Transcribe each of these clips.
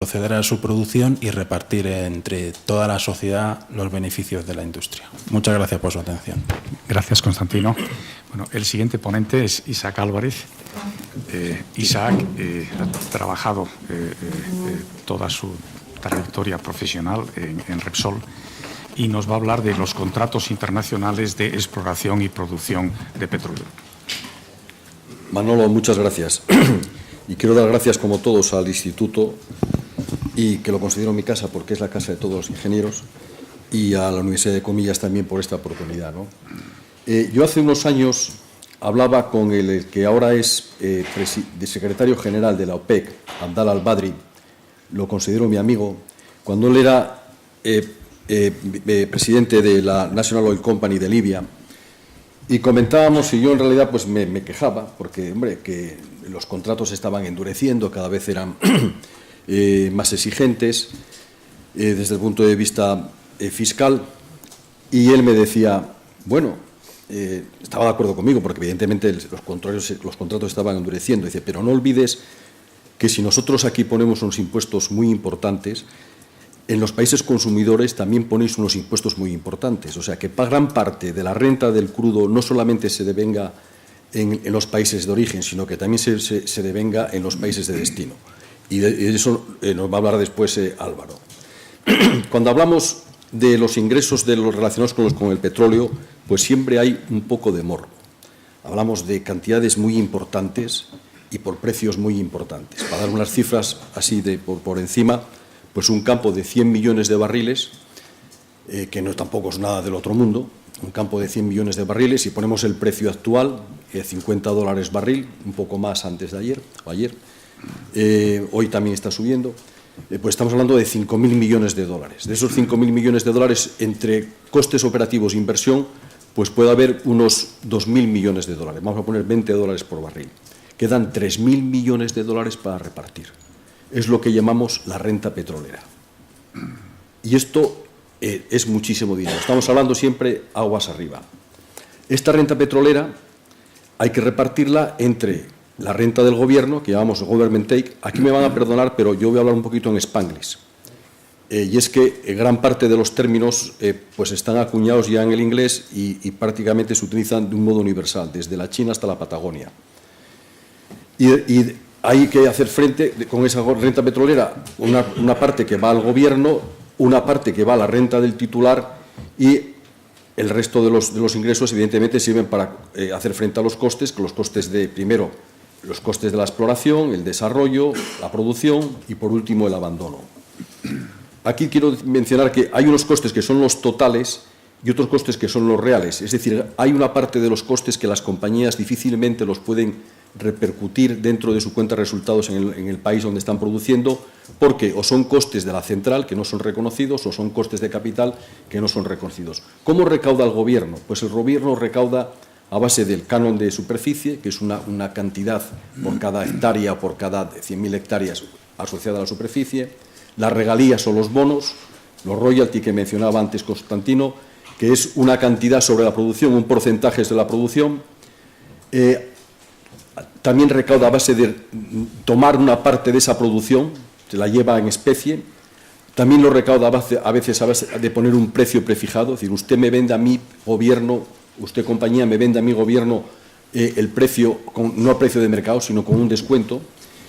proceder a su producción y repartir entre toda la sociedad los beneficios de la industria. Muchas gracias por su atención. Gracias, Constantino. Bueno, el siguiente ponente es Isaac Álvarez. Isaac ha trabajado toda su trayectoria profesional en Repsol y nos va a hablar de los contratos internacionales de exploración y producción de petróleo. Manolo, muchas gracias. Y quiero dar gracias, como todos, al Instituto, y que lo considero mi casa porque es la casa de todos los ingenieros, y a la Universidad de Comillas también por esta oportunidad, ¿no? Yo hace unos años hablaba con el que ahora es secretario general de la OPEC, Abdallah Al-Badri, lo considero mi amigo, cuando él era presidente de la National Oil Company de Libia, y comentábamos, y yo en realidad pues me quejaba, porque, hombre, que los contratos estaban endureciendo, cada vez eran más exigentes desde el punto de vista fiscal, y él me decía, bueno, estaba de acuerdo conmigo, porque evidentemente los contratos estaban endureciendo, dice, pero no olvides que si nosotros aquí ponemos unos impuestos muy importantes, en los países consumidores también ponéis unos impuestos muy importantes. O sea, que gran parte de la renta del crudo no solamente se devenga en los países de origen, sino que también se devenga en los países de destino. Y de eso nos va a hablar después Álvaro. Cuando hablamos de los ingresos de los relacionados con el petróleo, pues siempre hay un poco de morbo. Hablamos de cantidades muy importantes y por precios muy importantes. Para dar unas cifras así por encima, pues un campo de 100 millones de barriles, que no tampoco es nada del otro mundo, un campo de 100 millones de barriles, y ponemos el precio actual, $50 barril, un poco más antes de ayer, hoy también está subiendo, pues estamos hablando de 5.000 millones de dólares. De esos 5.000 millones de dólares, entre costes operativos e inversión, pues puede haber unos 2.000 millones de dólares. Vamos a poner $20 por barril. Quedan 3.000 millones de dólares para repartir. Es lo que llamamos la renta petrolera. Y esto es muchísimo dinero. Estamos hablando siempre aguas arriba. Esta renta petrolera hay que repartirla entre la renta del gobierno, que llamamos government take. Aquí me van a perdonar, pero yo voy a hablar un poquito en Spanglish. Y es que gran parte de los términos pues están acuñados ya en el inglés y prácticamente se utilizan de un modo universal, desde la China hasta la Patagonia. Y hay que hacer frente con esa renta petrolera, una parte que va al gobierno, una parte que va a la renta del titular, y el resto de los ingresos evidentemente sirven para hacer frente a los costes, primero los costes de la exploración, el desarrollo, la producción y por último el abandono. Aquí quiero mencionar que hay unos costes que son los totales y otros costes que son los reales, es decir, hay una parte de los costes que las compañías difícilmente los pueden repercutir dentro de su cuenta de resultados en el país donde están produciendo, porque o son costes de la central que no son reconocidos o son costes de capital que no son reconocidos. ¿Cómo recauda el gobierno? Pues el gobierno recauda a base del canon de superficie, que es una cantidad por cada hectárea o por cada 100.000 hectáreas asociada a la superficie, las regalías o los bonos, los royalty que mencionaba antes Constantino, que es una cantidad sobre la producción, un porcentaje de la producción. También recauda a base de tomar una parte de esa producción, se la lleva en especie. También lo recauda a veces a base de poner un precio prefijado, es decir, usted me vende a mi gobierno, usted compañía me vende a mi gobierno el precio, no a precio de mercado, sino con un descuento.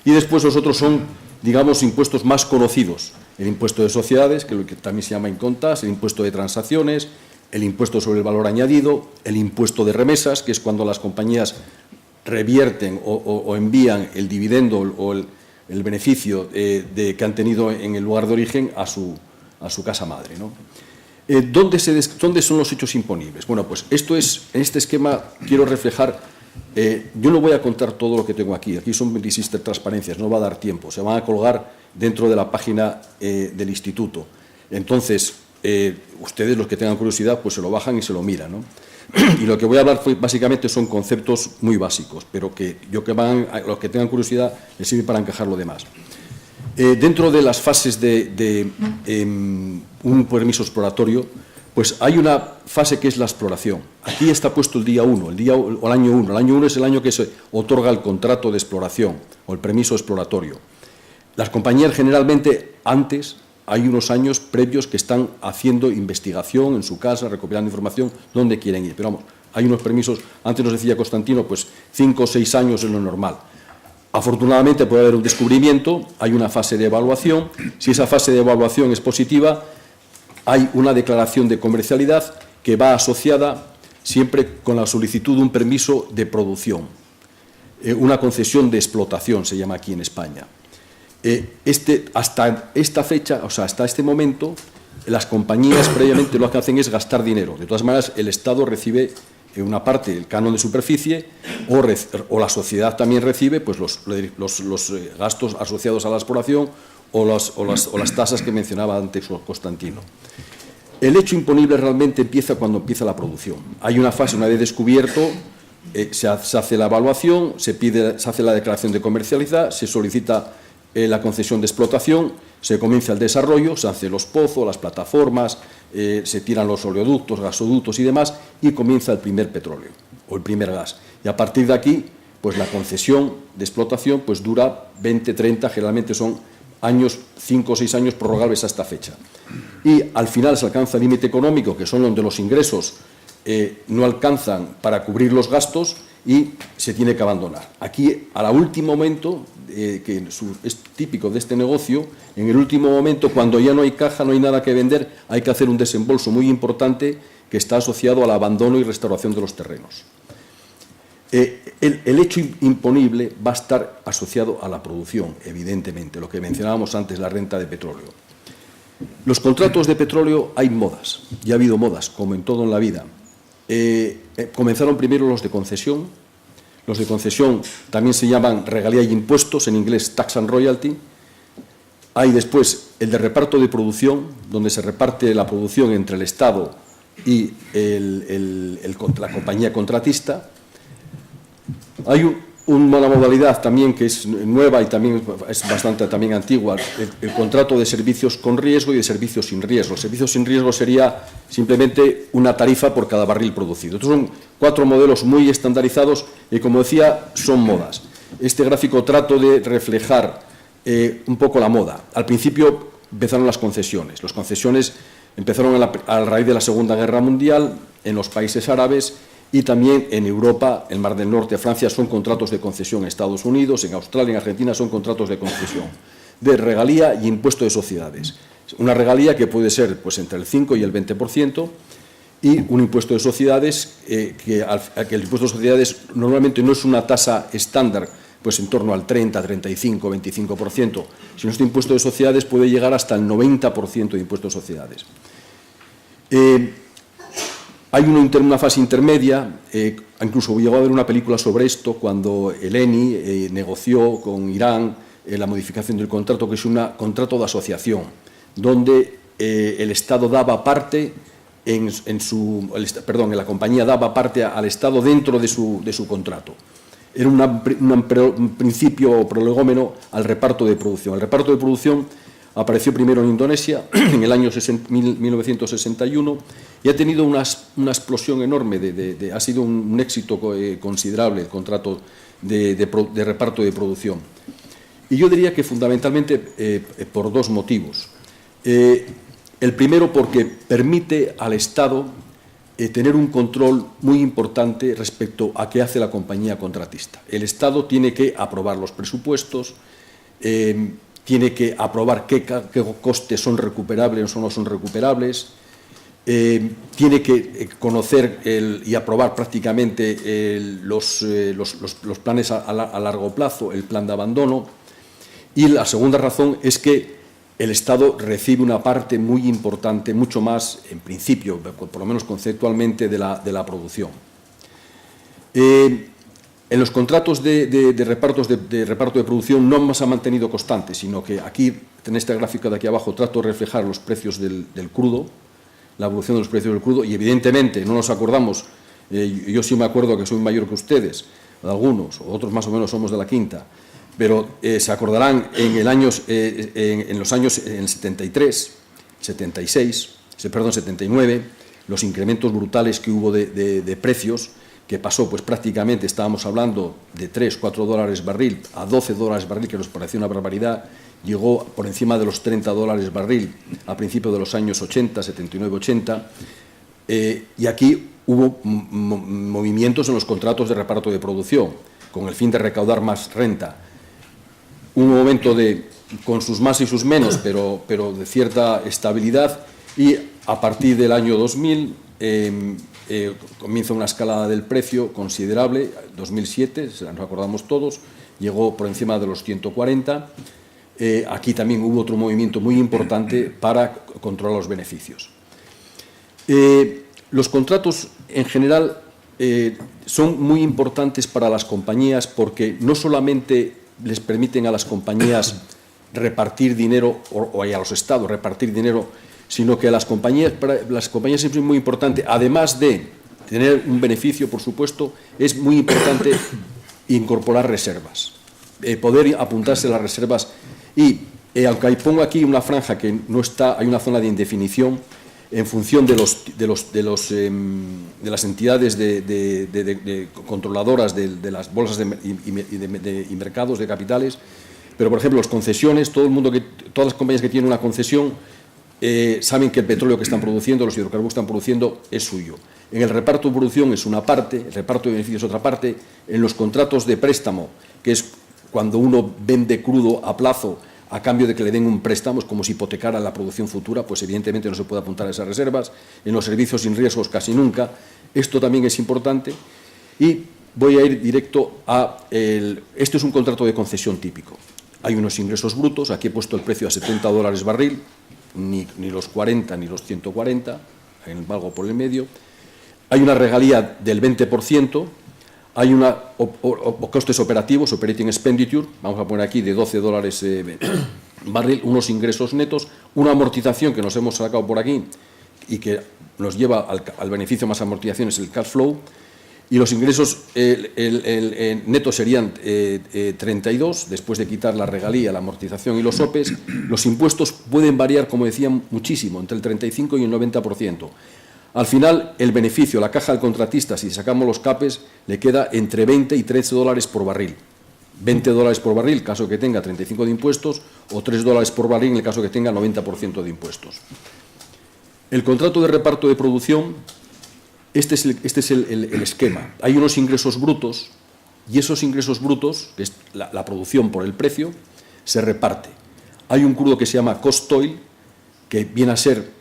Y después los otros son, digamos, impuestos más conocidos. El impuesto de sociedades, que también se llama income tax, el impuesto de transacciones, el impuesto sobre el valor añadido, el impuesto de remesas, que es cuando las compañías revierten o envían el dividendo o el beneficio que han tenido en el lugar de origen a su casa madre, ¿no? ¿Dónde son los hechos imponibles? Bueno, pues esto es, en este esquema quiero reflejar, yo no voy a contar todo lo que tengo aquí son 26 transparencias, no va a dar tiempo, se van a colgar dentro de la página del instituto. Entonces, ustedes, los que tengan curiosidad, pues se lo bajan y se lo miran, ¿no? Y lo que voy a hablar básicamente son conceptos muy básicos, pero que los que tengan curiosidad les sirve para encajar lo demás. Dentro de las fases de un permiso exploratorio, pues hay una fase que es la exploración. Aquí está puesto el día 1, o el año 1. El año 1 es el año que se otorga el contrato de exploración o el permiso exploratorio. Las compañías generalmente antes, hay unos años previos que están haciendo investigación en su casa, recopilando información, donde quieren ir. Pero vamos, hay unos permisos, antes nos decía Constantino, pues 5 o 6 años es lo normal. Afortunadamente puede haber un descubrimiento, hay una fase de evaluación. Si esa fase de evaluación es positiva, hay una declaración de comercialidad que va asociada siempre con la solicitud de un permiso de producción, una concesión de explotación, se llama aquí en España. Hasta esta fecha, o sea, hasta este momento, las compañías previamente lo que hacen es gastar dinero. De todas maneras, el Estado recibe una parte del canon de superficie o la sociedad también recibe pues, los gastos asociados a la exploración o las tasas que mencionaba antes Constantino. El hecho imponible realmente empieza cuando empieza la producción. Hay una fase, una vez descubierto, se hace la evaluación, se hace la declaración de comercialidad, se solicita la concesión de explotación, se comienza el desarrollo, se hacen los pozos, las plataformas, se tiran los oleoductos, gasoductos y demás, y comienza el primer petróleo o el primer gas. Y a partir de aquí, pues la concesión de explotación pues dura 20, 30, generalmente son años, 5 o 6 años prorrogables a esta fecha. Y al final se alcanza el límite económico, que son donde los ingresos no alcanzan para cubrir los gastos y se tiene que abandonar. Aquí, al último momento, que es típico de este negocio, en el último momento, cuando ya no hay caja, no hay nada que vender, hay que hacer un desembolso muy importante que está asociado al abandono y restauración de los terrenos. El hecho imponible va a estar asociado a la producción, evidentemente, lo que mencionábamos antes, la renta de petróleo. Los contratos de petróleo hay modas, y ha habido modas, como en todo en la vida. Comenzaron primero los de concesión. Los de concesión también se llaman regalía y impuestos, en inglés tax and royalty. Hay después el de reparto de producción, donde se reparte la producción entre el Estado y la compañía contratista. Hay una modalidad también que es nueva y también es bastante también antigua, el contrato de servicios con riesgo y de servicios sin riesgo. Servicios sin riesgo sería simplemente una tarifa por cada barril producido. Estos son 4 modelos muy estandarizados y, como decía, son modas. Este gráfico trato de reflejar un poco la moda. Al principio empezaron las concesiones. Las concesiones empezaron a raíz de la Segunda Guerra Mundial en los países árabes. Y también en Europa, el Mar del Norte, Francia, son contratos de concesión. En Estados Unidos, en Australia, en Argentina, son contratos de concesión, de regalía y impuesto de sociedades. Una regalía que puede ser pues, entre el 5 y el 20%, y un impuesto de sociedades, que el impuesto de sociedades normalmente no es una tasa estándar, pues en torno al 30, 35, 25%, sino este impuesto de sociedades puede llegar hasta el 90% de impuesto de sociedades. Hay una fase intermedia, incluso llegó a haber una película sobre esto, cuando el ENI negoció con Irán la modificación del contrato, que es un contrato de asociación, donde el Estado daba parte, la compañía daba parte al Estado dentro de su contrato. Era un principio prolegómeno al reparto de producción. El reparto de producción apareció primero en Indonesia en el año 1961 y ha tenido una explosión enorme, ha sido un éxito considerable el contrato de reparto de producción. Y yo diría que fundamentalmente por 2 motivos. El primero, porque permite al Estado tener un control muy importante respecto a qué hace la compañía contratista. El Estado tiene que aprobar los presupuestos, tiene que aprobar qué costes son recuperables o no son recuperables, tiene que conocer y aprobar prácticamente los planes a largo plazo, el plan de abandono. Y la segunda razón es que el Estado recibe una parte muy importante, mucho más, en principio, por lo menos conceptualmente, de la producción. En los contratos de reparto de producción no se ha mantenido constante, sino que aquí, en esta gráfica de aquí abajo, trato de reflejar los precios del crudo, la evolución de los precios del crudo, y evidentemente no nos acordamos, yo sí me acuerdo que soy mayor que ustedes, algunos, otros más o menos somos de la quinta, pero se acordarán en los años 73, 76, 79, los incrementos brutales que hubo de precios, que pasó, pues prácticamente estábamos hablando de 3, 4 dólares barril a 12 dólares barril, que nos parecía una barbaridad, llegó por encima de los 30 dólares barril a principios de los años 80, 79, 80, y aquí hubo movimientos en los contratos de reparto de producción, con el fin de recaudar más renta. Un momento con sus más y sus menos, pero de cierta estabilidad, y a partir del año 2000 comienza una escalada del precio considerable. 2007, nos acordamos todos, llegó por encima de los 140. Aquí también hubo otro movimiento muy importante para controlar los beneficios. Los contratos en general son muy importantes para las compañías porque no solamente les permiten a las compañías repartir dinero, o a los estados repartir dinero, sino que para las compañías siempre es muy importante, además de tener un beneficio, por supuesto, es muy importante incorporar reservas, poder apuntarse a las reservas. Y aunque pongo aquí una franja que no está, hay una zona de indefinición en función de las entidades controladoras de las bolsas y mercados de capitales, pero por ejemplo las concesiones, todas las compañías que tienen una concesión saben que el petróleo que están produciendo, los hidrocarburos que están produciendo es suyo. En el reparto de producción es una parte, el reparto de beneficios es otra parte. En los contratos de préstamo, que es cuando uno vende crudo a plazo a cambio de que le den un préstamo, es como si hipotecara la producción futura, pues evidentemente no se puede apuntar a esas reservas. En los servicios sin riesgos casi nunca. Esto también es importante. Y voy a ir directo este es un contrato de concesión típico. Hay unos ingresos brutos, aquí he puesto el precio a 70 dólares barril, ni los 40 ni los 140, en algo por el medio. Hay una regalía del 20%, hay costes operativos, operating expenditure, vamos a poner aquí de 12 dólares barril, unos ingresos netos, una amortización que nos hemos sacado por aquí y que nos lleva al beneficio más amortizaciones, el cash flow, y los ingresos netos serían 32, después de quitar la regalía, la amortización y los OPEs. Los impuestos pueden variar, como decía, muchísimo, entre el 35 y el 90%. Al final, el beneficio, la caja del contratista, si sacamos los CAPES, le queda entre 20 y 13 dólares por barril. 20 dólares por barril, en caso que tenga 35 de impuestos, o 3 dólares por barril, en el caso que tenga 90% de impuestos. El contrato de reparto de producción, este es el esquema. Hay unos ingresos brutos, y esos ingresos brutos, que es la producción por el precio, se reparte. Hay un crudo que se llama cost oil, que viene a ser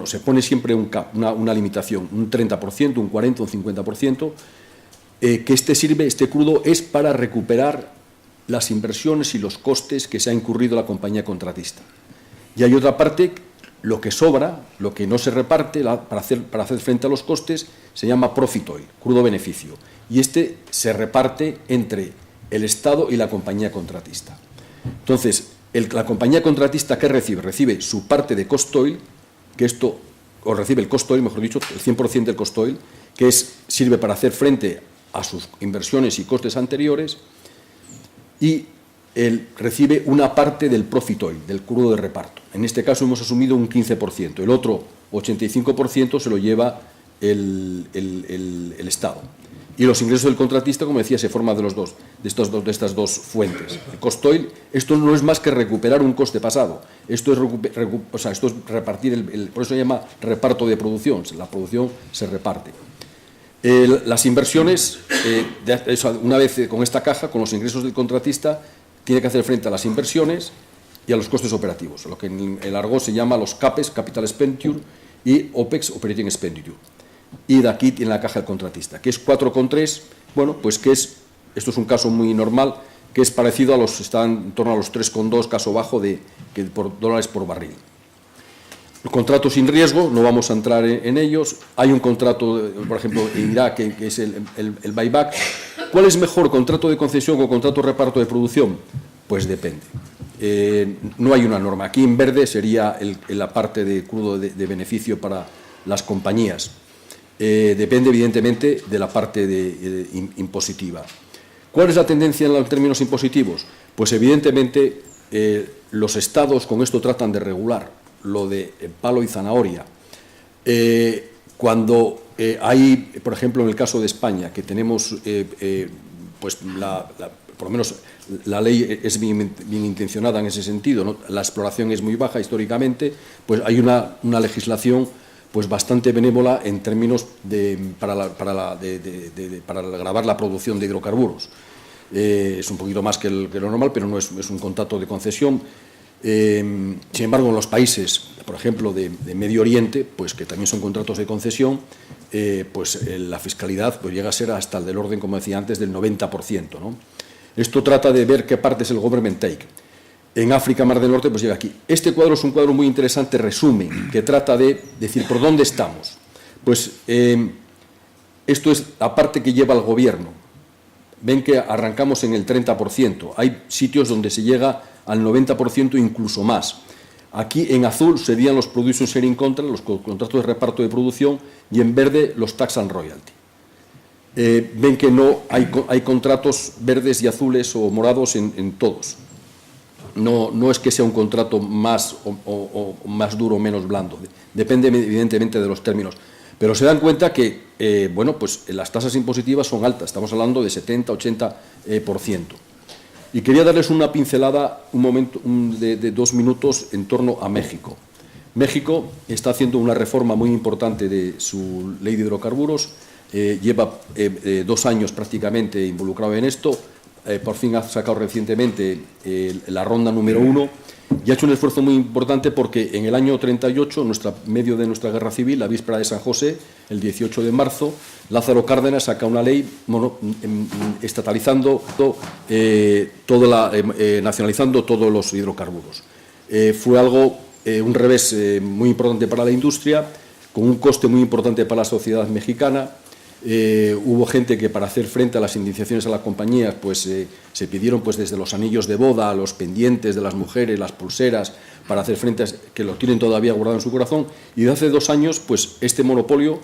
se pone siempre una limitación, un 30%, un 40%, un 50%, que este crudo es para recuperar las inversiones y los costes que se ha incurrido la compañía contratista. Y hay otra parte, lo que sobra, lo que no se reparte para hacer frente a los costes, se llama profit oil, crudo beneficio. Y este se reparte entre el Estado y la compañía contratista. Entonces, la compañía contratista, ¿qué recibe? Recibe su parte de cost oil, o recibe el cost oil, mejor dicho, el 100% del cost oil, que sirve para hacer frente a sus inversiones y costes anteriores, y él recibe una parte del profit oil, del crudo de reparto. En este caso hemos asumido un 15%, el otro 85% se lo lleva el Estado. Y los ingresos del contratista, como decía, se forman de estas dos fuentes. El cost oil, esto no es más que recuperar un coste pasado. Esto es repartir, por eso se llama reparto de producción. La producción se reparte. Las inversiones, una vez con esta caja, con los ingresos del contratista, tiene que hacer frente a las inversiones y a los costes operativos, lo que en el argot se llama los CAPES, Capital Expenditure, y OPEX, Operating Expenditure. Y de aquí tiene la caja del contratista, que es 4,3, bueno, pues esto es un caso muy normal, que es parecido está en torno a los 3,2, caso bajo por dólares por barril. El contrato sin riesgo, no vamos a entrar en ellos. Hay un contrato, por ejemplo, en Irak, que es el buyback. ¿Cuál es mejor, contrato de concesión o contrato de reparto de producción? Pues depende. No hay una norma. Aquí en verde sería la parte de crudo de beneficio para las compañías. Depende, evidentemente, de la parte impositiva. ¿Cuál es la tendencia en términos impositivos? Pues, evidentemente, los estados con esto tratan de regular lo de palo y zanahoria. Cuando hay, por ejemplo, en el caso de España, que tenemos, pues por lo menos la ley es bien intencionada en ese sentido, ¿no? La exploración es muy baja históricamente, pues hay una legislación pues bastante benévola en términos para gravar la producción de hidrocarburos. Es un poquito más que lo normal, pero no es un contrato de concesión. Sin embargo, en los países, por ejemplo, de Medio Oriente, pues que también son contratos de concesión, pues la fiscalidad pues llega a ser hasta el del orden, como decía antes, del 90%, ¿no? Esto trata de ver qué parte es el government take. En África, Mar del Norte, pues llega aquí. Este cuadro es un cuadro muy interesante, resumen, que trata de decir por dónde estamos. Pues esto es la parte que lleva el gobierno. Ven que arrancamos en el 30%. Hay sitios donde se llega al 90%, incluso más. Aquí en azul serían los production sharing contracts, los contratos de reparto de producción, y en verde los tax and royalty. Ven que no hay contratos verdes y azules o morados en todos. No es que sea un contrato más o más duro o menos blando, depende evidentemente de los términos. Pero se dan cuenta que bueno, pues las tasas impositivas son altas, estamos hablando de 70-80%. Y quería darles una pincelada, de 2 minutos en torno a México. México está haciendo una reforma muy importante de su ley de hidrocarburos, lleva 2 años prácticamente involucrado en esto. Por fin ha sacado recientemente la ronda número 1 y ha hecho un esfuerzo muy importante porque en el año 38, medio de nuestra guerra civil, la víspera de San José, el 18 de marzo, Lázaro Cárdenas saca una ley estatalizando, nacionalizando todos los hidrocarburos. Fue algo, un revés muy importante para la industria, con un coste muy importante para la sociedad mexicana. Hubo gente que para hacer frente a las indemnizaciones a las compañías pues se pidieron pues desde los anillos de boda, los pendientes de las mujeres, las pulseras, para hacer frente a que lo tienen todavía guardado en su corazón, y de hace 2 años pues este monopolio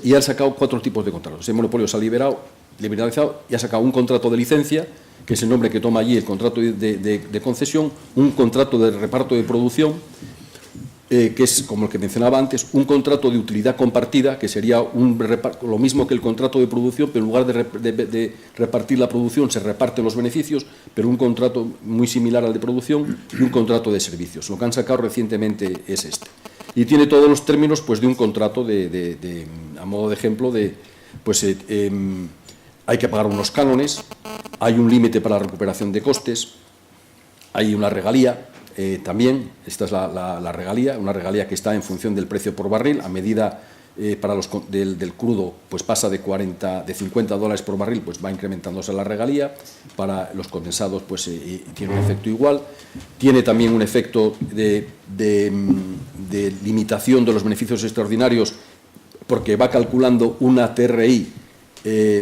y han sacado 4 tipos de contratos. Ese monopolio se ha liberalizado y ha sacado un contrato de licencia, que es el nombre que toma allí el contrato de concesión, un contrato de reparto de producción, que es, como el que mencionaba antes, un contrato de utilidad compartida, que sería lo mismo que el contrato de producción, pero en lugar de repartir la producción, se reparten los beneficios, pero un contrato muy similar al de producción, y un contrato de servicios. Lo que han sacado recientemente es este. Y tiene todos los términos pues, de un contrato, a modo de ejemplo, pues, hay que pagar unos cánones, hay un límite para la recuperación de costes, hay una regalía. También, esta es la regalía, una regalía que está en función del precio por barril, a medida para del crudo pues pasa de $50 por barril, pues va incrementándose la regalía, para los condensados pues tiene un efecto igual, tiene también un efecto de limitación de los beneficios extraordinarios, porque va calculando una TRI,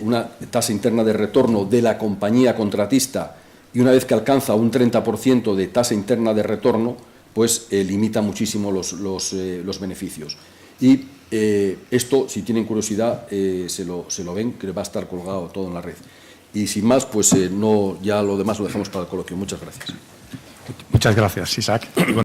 una tasa interna de retorno de la compañía contratista, y una vez que alcanza un 30% de tasa interna de retorno, pues limita muchísimo los beneficios. Y esto, si tienen curiosidad, se lo ven, que va a estar colgado todo en la red. Y sin más, pues ya lo demás lo dejamos para el coloquio. Muchas gracias. Muchas gracias, Isaac.